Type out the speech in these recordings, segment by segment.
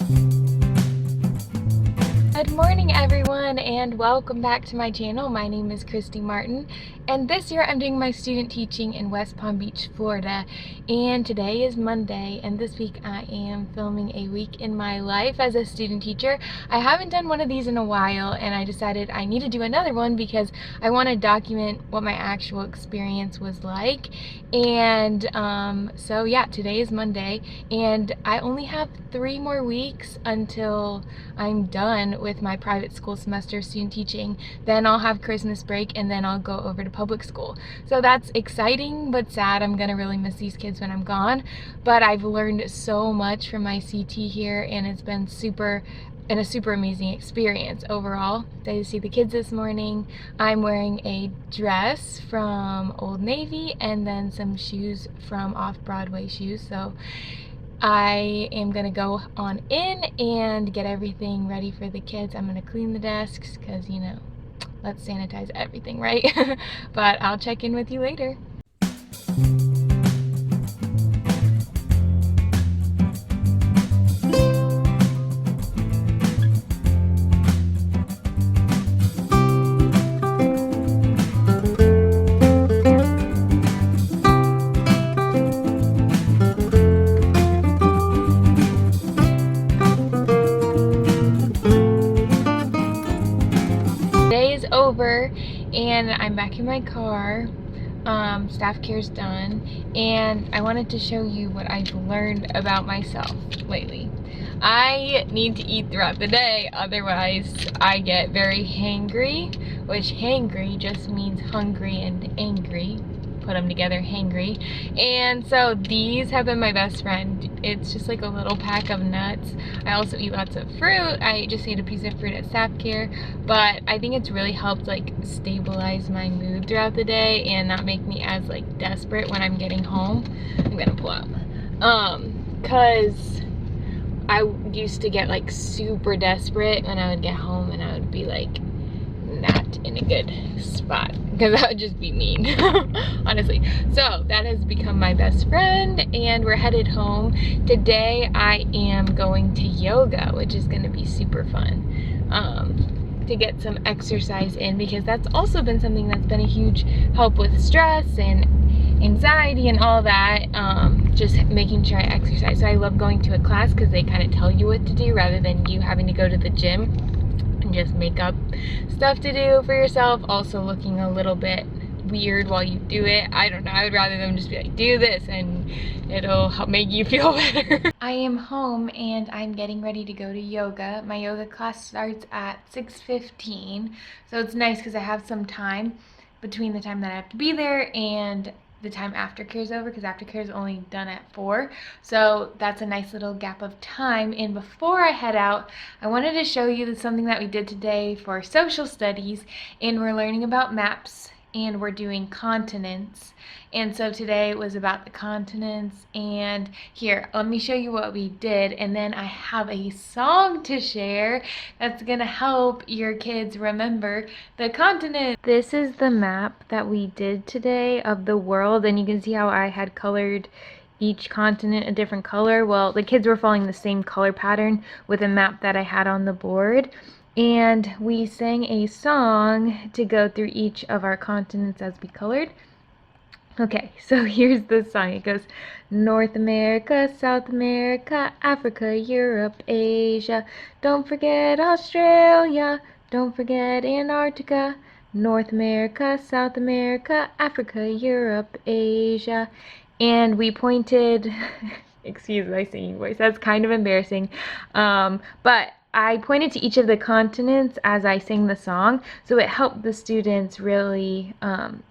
Good morning everyone and welcome back to my channel. My name is Christy Martin and this year I'm doing my student teaching in West Palm Beach, Florida, and today is Monday and this week I am filming a week in my life as a student teacher. I haven't done one of these in a while and I decided I need to do another one because I want to document what my actual experience was like. And so yeah, today is Monday and I only have 3 more weeks until I'm done with my private school semester student teaching. Then I'll have Christmas break and then I'll go over to public school. So that's exciting but sad. I'm gonna really miss these kids when I'm gone, but I've learned so much from my CT here and it's been a super amazing experience overall. I see the kids this morning. I'm wearing a dress from Old Navy and then some shoes from Off-Broadway Shoes. So I am gonna go on in and get everything ready for the kids. I'm gonna clean the desks because, you know, let's sanitize everything, right? But I'll check in with you later. Day is over and I'm back in my car. Staff care's done and I wanted to show you what I've learned about myself lately. I need to eat throughout the day, otherwise I get very hangry, which hangry just means hungry and angry. Put them together, hangry. And so these have been my best friend. It's just like a little pack of nuts. I also eat lots of fruit. I just ate a piece of fruit at staff care, but I think it's really helped like stabilize my mood throughout the day and not make me as like desperate when I'm getting home. I'm gonna pull up. Cause I used to get like super desperate when I would get home and I would be like not in a good spot because that would just be mean. Honestly. So that has become my best friend and we're headed home. Today I am going to yoga, which is going to be super fun, to get some exercise in because that's also been something that's been a huge help with stress and anxiety and all that. Just making sure I exercise. So I love going to a class because they kind of tell you what to do rather than you having to go to the gym and just make up stuff to do for yourself, also looking a little bit weird while you do it. I don't know, I would rather them just be like, do this and it'll help make you feel better. I am home and I'm getting ready to go to yoga. My yoga class starts at 6:15, so it's nice because I have some time between the time that I have to be there and the time aftercare is over, because aftercare is only done at 4, so that's a nice little gap of time. And before I head out, I wanted to show you something that we did today for social studies, and we're learning about maps and we're doing continents. And so today was about the continents, and here, let me show you what we did, and then I have a song to share that's gonna help your kids remember the continent. This is the map that we did today of the world, and you can see how I had colored each continent a different color. Well, the kids were following the same color pattern with a map that I had on the board. And we sang a song to go through each of our continents as we colored. Okay, so here's the song. It goes, North America, South America, Africa, Europe, Asia. Don't forget Australia. Don't forget Antarctica. North America, South America, Africa, Europe, Asia. And we pointed, excuse my singing voice, that's kind of embarrassing. But I pointed to each of the continents as I sang the song, so it helped the students really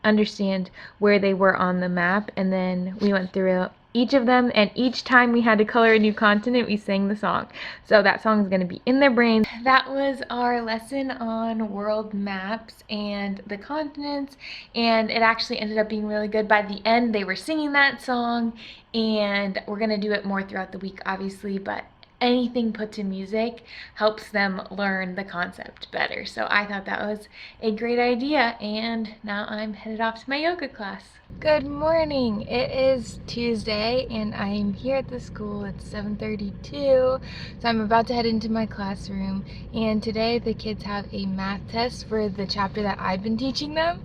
understand where they were on the map. And then we went through each of them, and each time we had to color a new continent, we sang the song. So that song is going to be in their brains. That was our lesson on world maps and the continents, and it actually ended up being really good. By the end, they were singing that song, and we're going to do it more throughout the week, obviously, but anything put to music helps them learn the concept better. So I thought that was a great idea, and now I'm headed off to my yoga class. Good morning. It is Tuesday and I'm here at the school. It's 7:32, so I'm about to head into my classroom, and today the kids have a math test for the chapter that I've been teaching them.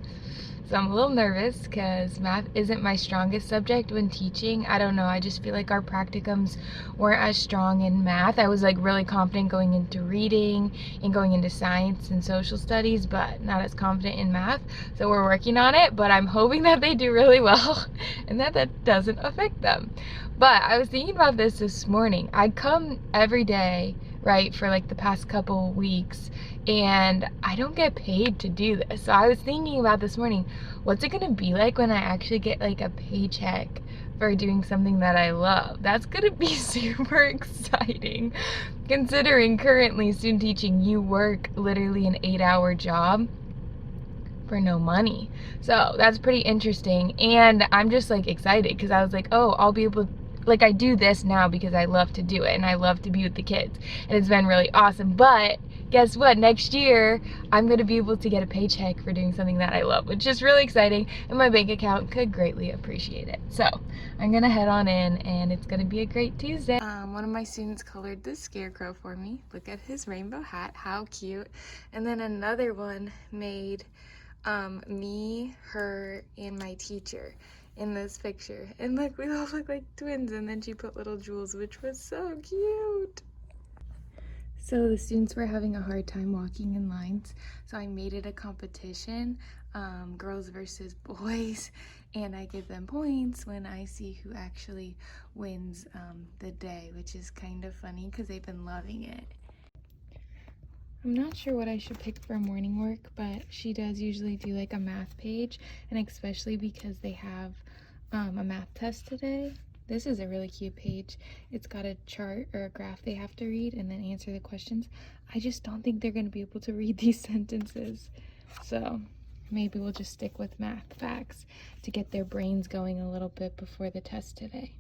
So I'm a little nervous because math isn't my strongest subject when teaching. I don't know, I just feel like our practicums weren't as strong in math. I was like really confident going into reading and going into science and social studies, but not as confident in math. So we're working on it, but I'm hoping that they do really well and that doesn't affect them. But I was thinking about this morning. I come every day, right, for like the past couple weeks, and I don't get paid to do this. So I was thinking about this morning, what's it gonna be like when I actually get like a paycheck for doing something that I love? That's gonna be super exciting, considering currently student teaching, you work literally an 8-hour job for no money. So that's pretty interesting, and I'm just like excited because I was like, oh, I'll be able to, like, I do this now because I love to do it and I love to be with the kids, and it's been really awesome. But guess what, next year I'm going to be able to get a paycheck for doing something that I love, which is really exciting, and my bank account could greatly appreciate it. So I'm gonna head on in, and it's gonna be a great Tuesday. One of my students colored this scarecrow for me. Look at his rainbow hat, how cute. And then another one made me, her, and my teacher in this picture. And look, we all look like twins, and then she put little jewels, which was so cute. So the students were having a hard time walking in lines, so I made it a competition, girls versus boys, and I give them points when I see who actually wins the day, which is kind of funny because they've been loving it. I'm not sure what I should pick for morning work, but she does usually do like a math page, and especially because they have a math test today. This is a really cute page. It's got a chart or a graph they have to read and then answer the questions. I just don't think they're going to be able to read these sentences. So maybe we'll just stick with math facts to get their brains going a little bit before the test today.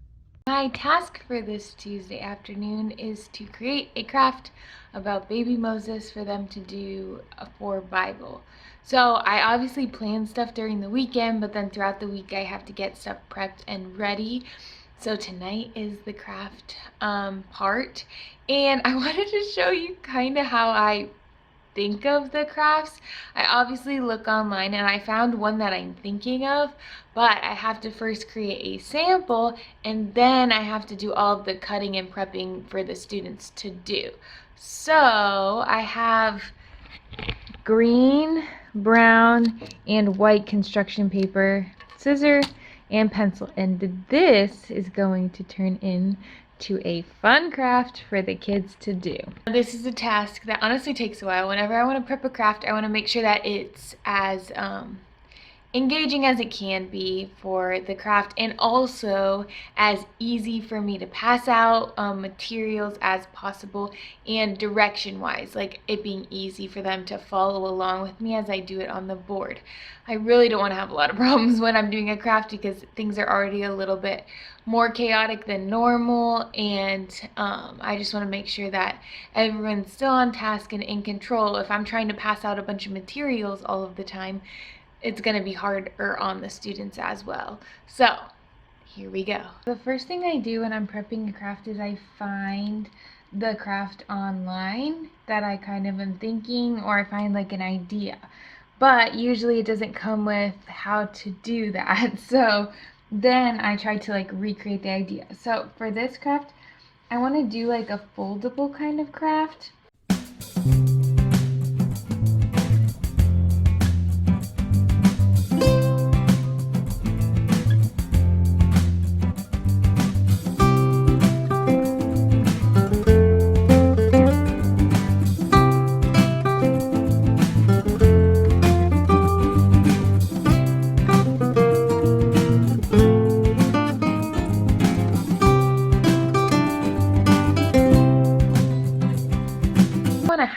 My task for this Tuesday afternoon is to create a craft about baby Moses for them to do for Bible. So I obviously plan stuff during the weekend, but then throughout the week I have to get stuff prepped and ready. So tonight is the craft part, and I wanted to show you kind of how I think of the crafts. I obviously look online and I found one that I'm thinking of, but I have to first create a sample, and then I have to do all of the cutting and prepping for the students to do. So I have green, brown, and white construction paper, scissors, and pencil, and this is going to turn into a fun craft for the kids to do. This is a task that honestly takes a while. Whenever I want to prep a craft, I want to make sure that it's as engaging as it can be for the craft, and also as easy for me to pass out materials as possible, and direction wise, like it being easy for them to follow along with me as I do it on the board. I really don't want to have a lot of problems when I'm doing a craft because things are already a little bit more chaotic than normal, and I just want to make sure that everyone's still on task and in control. If I'm trying to pass out a bunch of materials all of the time, it's going to be harder on the students as well. So here we go. The first thing I do when I'm prepping a craft is I find the craft online that I kind of am thinking, or I find like an idea, but usually it doesn't come with how to do that. So then I try to like recreate the idea. So for this craft, I want to do like a foldable kind of craft.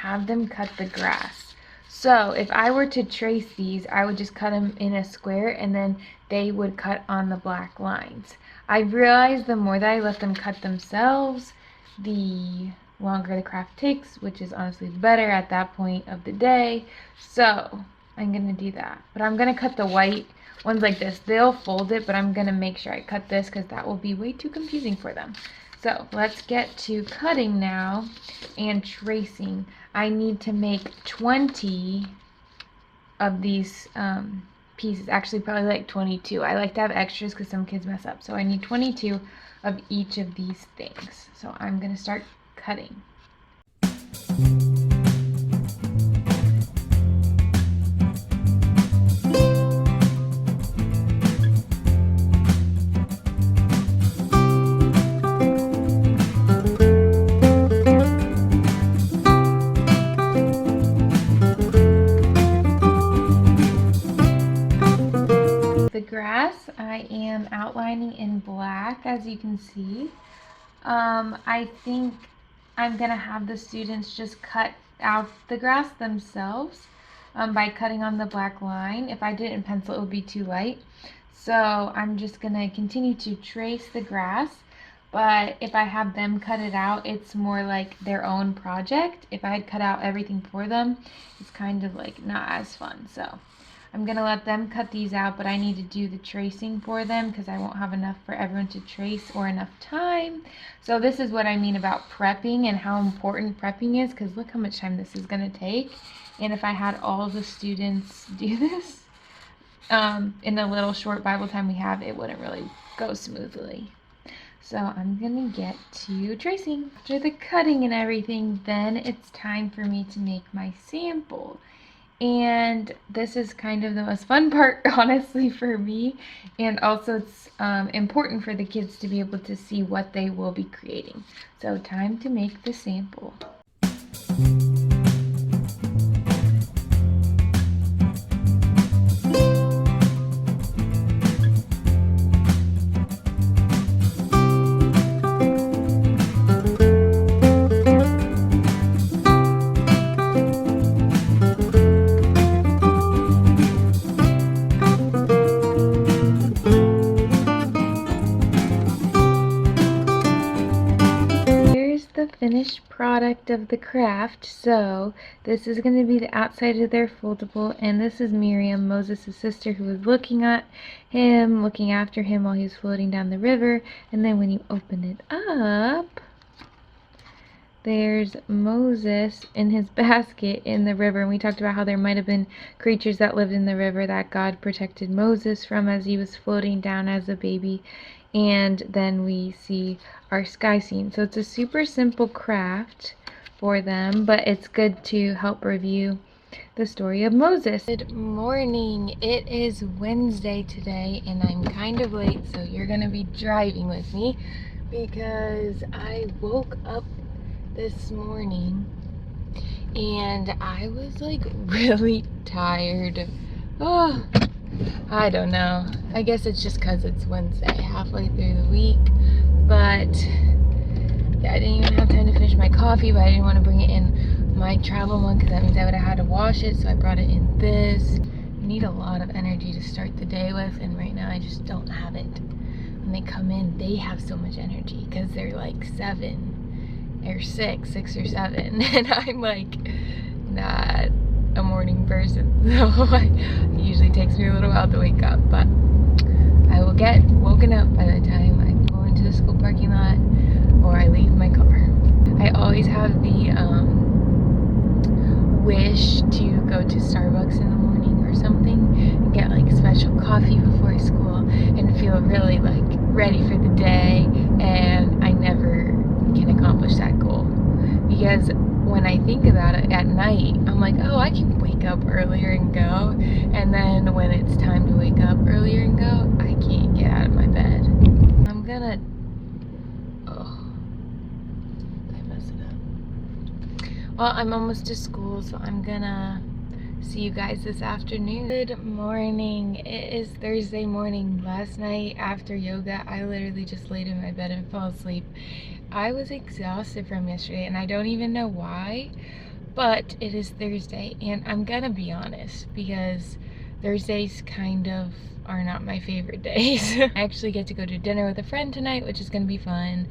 Have them cut the grass. So if I were to trace these, I would just cut them in a square, and then they would cut on the black lines. I realized the more that I let them cut themselves, the longer the craft takes, which is honestly better at that point of the day. So I'm gonna do that. But I'm gonna cut the white ones like this. They'll fold it, but I'm gonna make sure I cut this because that will be way too confusing for them. So let's get to cutting now and tracing. I need to make 20 of these pieces, actually probably like 22. I like to have extras because some kids mess up. So I need 22 of each of these things. So I'm gonna start cutting. The grass I am outlining in black, as you can see. I think I'm gonna have the students just cut out the grass themselves by cutting on the black line. If I did it in pencil, it would be too light. So I'm just gonna continue to trace the grass, but if I have them cut it out, it's more like their own project. If I had cut out everything for them, it's kind of like not as fun. So I'm gonna let them cut these out, but I need to do the tracing for them because I won't have enough for everyone to trace or enough time. So this is what I mean about prepping and how important prepping is, because look how much time this is gonna take. And if I had all the students do this in the little short Bible time we have, it wouldn't really go smoothly. So I'm gonna get to tracing. After the cutting and everything, then it's time for me to make my sample. And this is kind of the most fun part, honestly, for me. And also it's important for the kids to be able to see what they will be creating. So time to make the sample. Finished product of the craft. So this is going to be the outside of their foldable, and this is Miriam, Moses' sister, who was looking at him, looking after him while he was floating down the river. And then when you open it up, there's Moses in his basket in the river. And we talked about how there might have been creatures that lived in the river that God protected Moses from as he was floating down as a baby. And then we see our sky scene. So it's a super simple craft for them, but it's good to help review the story of Moses. Good morning. It is Wednesday today, and I'm kind of late, so you're gonna be driving with me because I woke up this morning and I was like really tired. Oh, I don't know. I guess it's just because it's Wednesday, halfway through the week. But yeah, I didn't even have time to finish my coffee, but I didn't want to bring it in my travel mug because that means I would have had to wash it. So I brought it in this. You need a lot of energy to start the day with, and right now I just don't have it. When they come in, they have so much energy because they're like 7 or 6 or 7, and I'm like not a morning person, so it usually takes me a little while to wake up, but I will get woken up by the time I go into the school parking lot or I leave my car. I always have the wish to go to Starbucks in the morning or something and get like special coffee before school and feel really like ready for the day, and I never can accomplish that goal because when I think about it at night, I'm like, oh, I can wake up earlier and go. And then when it's time to wake up earlier and go, I can't get out of my bed. I'm gonna, I messed it up. Well, I'm almost to school, so I'm gonna see you guys this afternoon. Good morning. It is Thursday morning. Last night after yoga, I literally just laid in my bed and fell asleep. I was exhausted from yesterday, and I don't even know why, but it is Thursday, and I'm gonna be honest, because Thursdays kind of are not my favorite days. I actually get to go to dinner with a friend tonight, which is gonna be fun.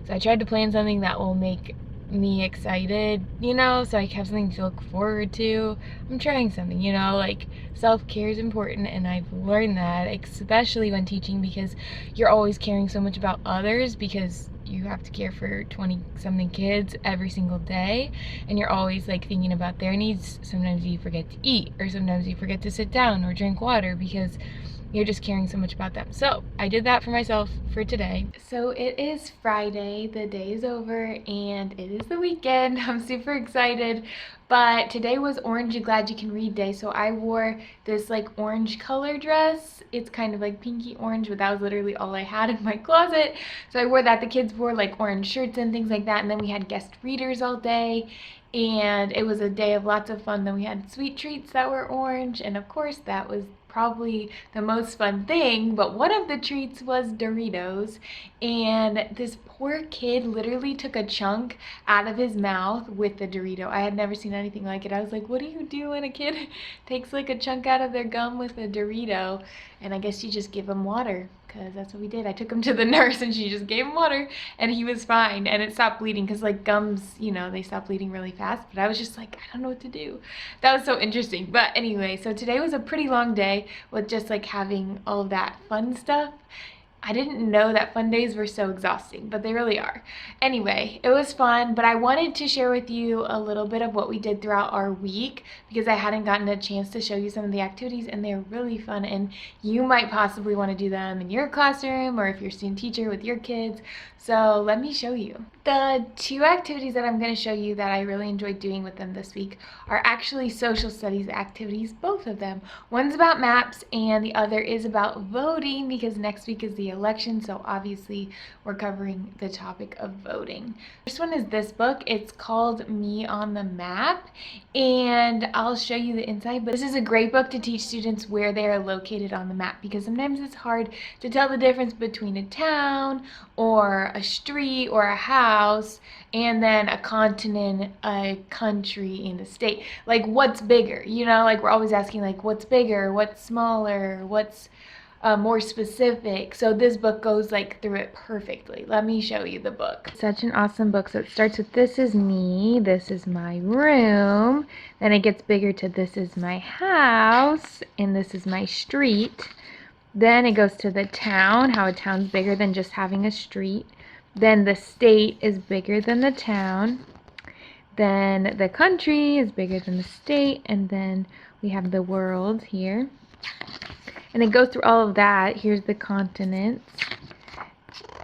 So I tried to plan something that will make me excited, you know, so I have something to look forward to. I'm trying something, you know, like self-care is important, and I've learned that, especially when teaching, because you're always caring so much about others, because you have to care for 20 something kids every single day, and you're always like thinking about their needs. Sometimes you forget to eat, or sometimes you forget to sit down or drink water because you're just caring so much about them. So I did that for myself for today. So it is Friday, the day is over, and it is the weekend. I'm super excited. But today was Orange Glad You Can Read Day, so I wore this like orange color dress. It's kind of like pinky orange, but that was literally all I had in my closet. So I wore that. The kids wore like orange shirts and things like that, and then we had guest readers all day. And it was a day of lots of fun. Then we had sweet treats that were orange, and of course that was probably the most fun thing, but one of the treats was Doritos, and this poor kid literally took a chunk out of his mouth with the Dorito. I had never seen anything like it. I was like, what do you do when a kid takes like a chunk out of their gum with a Dorito? And I guess you just give him water, because that's what we did. I took him to the nurse and she just gave him water, and he was fine, and it stopped bleeding, because like gums, you know, they stop bleeding really fast. But I was just like, I don't know what to do. That was so interesting. But anyway, so today was a pretty long day with just like having all of that fun stuff. I didn't know that fun days were so exhausting, but they really are. Anyway, it was fun, but I wanted to share with you a little bit of what we did throughout our week, because I hadn't gotten a chance to show you some of the activities, and they're really fun, and you might possibly want to do them in your classroom, or if you're a student teacher with your kids. So let me show you. The two activities that I'm going to show you that I really enjoyed doing with them this week are actually social studies activities, both of them. One's about maps and the other is about voting, because next week is the election, so obviously we're covering the topic of voting. First one is this book. It's called Me on the Map, and I'll show you the inside, but this is a great book to teach students where they are located on the map, because sometimes it's hard to tell the difference between a town or a street or a house and then a continent, a country, and a state. Like, what's bigger? You know, like we're always asking, like, what's bigger, what's smaller, what's more specific. So this book goes like through it perfectly. Let me show you the book. Such an awesome book. So it starts with this is me, this is my room, then it gets bigger to this is my house, and this is my street. Then it goes to the town, how a town's bigger than just having a street. Then the state is bigger than the town. Then the country is bigger than the state, and then we have the world here. And it goes through all of that. Here's the continents.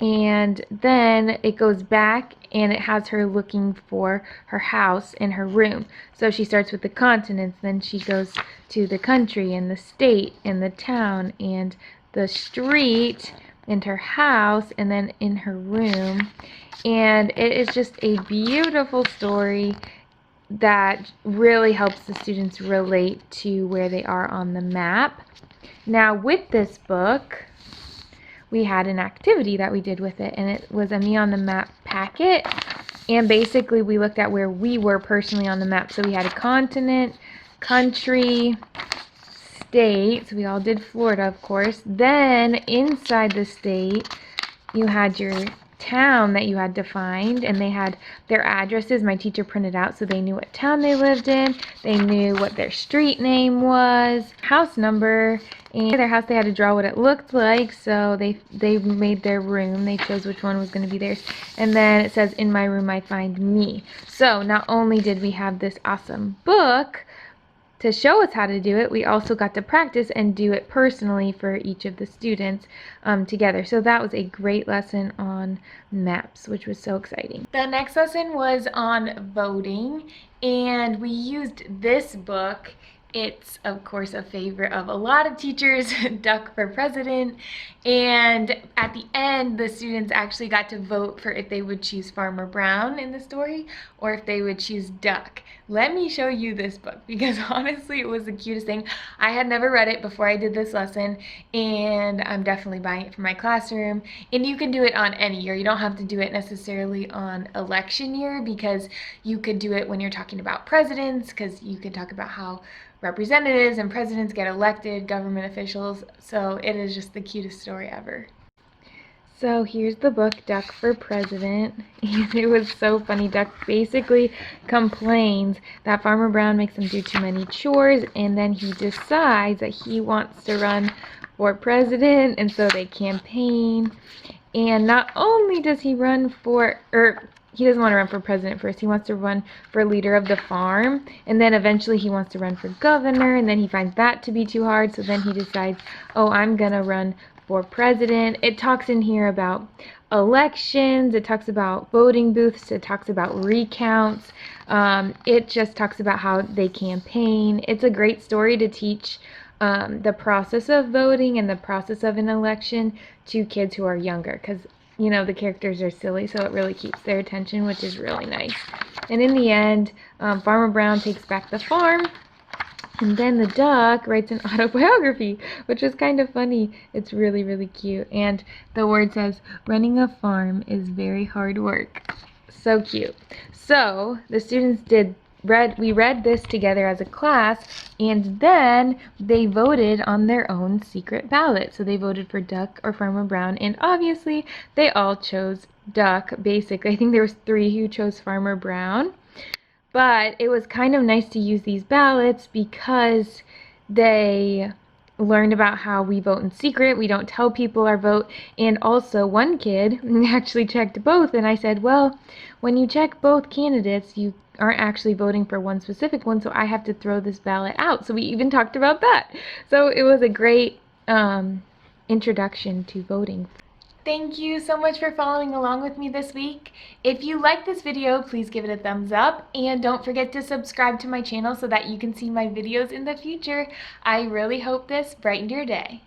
And then it goes back and it has her looking for her house and her room. So she starts with the continents, then she goes to the country and the state and the town and the street and her house and then in her room. And it is just a beautiful story that really helps the students relate to where they are on the map. Now with this book, we had an activity that we did with it, and it was a Me on the Map packet, and basically we looked at where we were personally on the map. So we had a continent, country, state, so we all did Florida, of course. Then inside the state you had your town that you had to find, and they had their addresses. My teacher printed out so they knew what town they lived in, they knew what their street name was, house number, and their house they had to draw what it looked like. So they made their room, they chose which one was going to be theirs, and then it says in my room I find me. So not only did we have this awesome book to show us how to do it, we also got to practice and do it personally for each of the students together. So that was a great lesson on maps, which was so exciting. The next lesson was on voting, and we used this book. It's, of course, a favorite of a lot of teachers, Duck for President. And at the end, the students actually got to vote for if they would choose Farmer Brown in the story or if they would choose Duck. Let me show you this book, because honestly, it was the cutest thing. I had never read it before I did this lesson, and I'm definitely buying it for my classroom. And you can do it on any year. You don't have to do it necessarily on election year, because you could do it when you're talking about presidents, because you can talk about how representatives and presidents get elected, government officials, so it is just the cutest story ever. So here's the book, Duck for President, and it was so funny. Duck basically complains that Farmer Brown makes him do too many chores, and then he decides that he wants to run for president, and so they campaign. And not only does he run for, he doesn't want to run for president first, he wants to run for leader of the farm, and then eventually he wants to run for governor, and then he finds that to be too hard, so then he decides, oh, I'm gonna run for president. It talks in here about elections, it talks about voting booths, it talks about recounts, it just talks about how they campaign. It's a great story to teach the process of voting and the process of an election to kids who are younger, because you know the characters are silly, so it really keeps their attention, which is really nice. And in the end, Farmer Brown takes back the farm, and then the duck writes an autobiography, which is kind of funny. It's really, really cute. And the word says, running a farm is very hard work. So cute. So the students we read this together as a class, and then they voted on their own secret ballot. So they voted for Duck or Farmer Brown, and obviously they all chose Duck, basically. I think there was 3 who chose Farmer Brown. But it was kind of nice to use these ballots because they learned about how we vote in secret. We don't tell people our vote. And also one kid actually checked both, and I said, well, when you check both candidates, you aren't actually voting for one specific one, so I have to throw this ballot out. So we even talked about that. So it was a great introduction to voting. Thank you so much for following along with me this week. If you like this video, please give it a thumbs up, and don't forget to subscribe to my channel so that you can see my videos in the future. I really hope this brightened your day.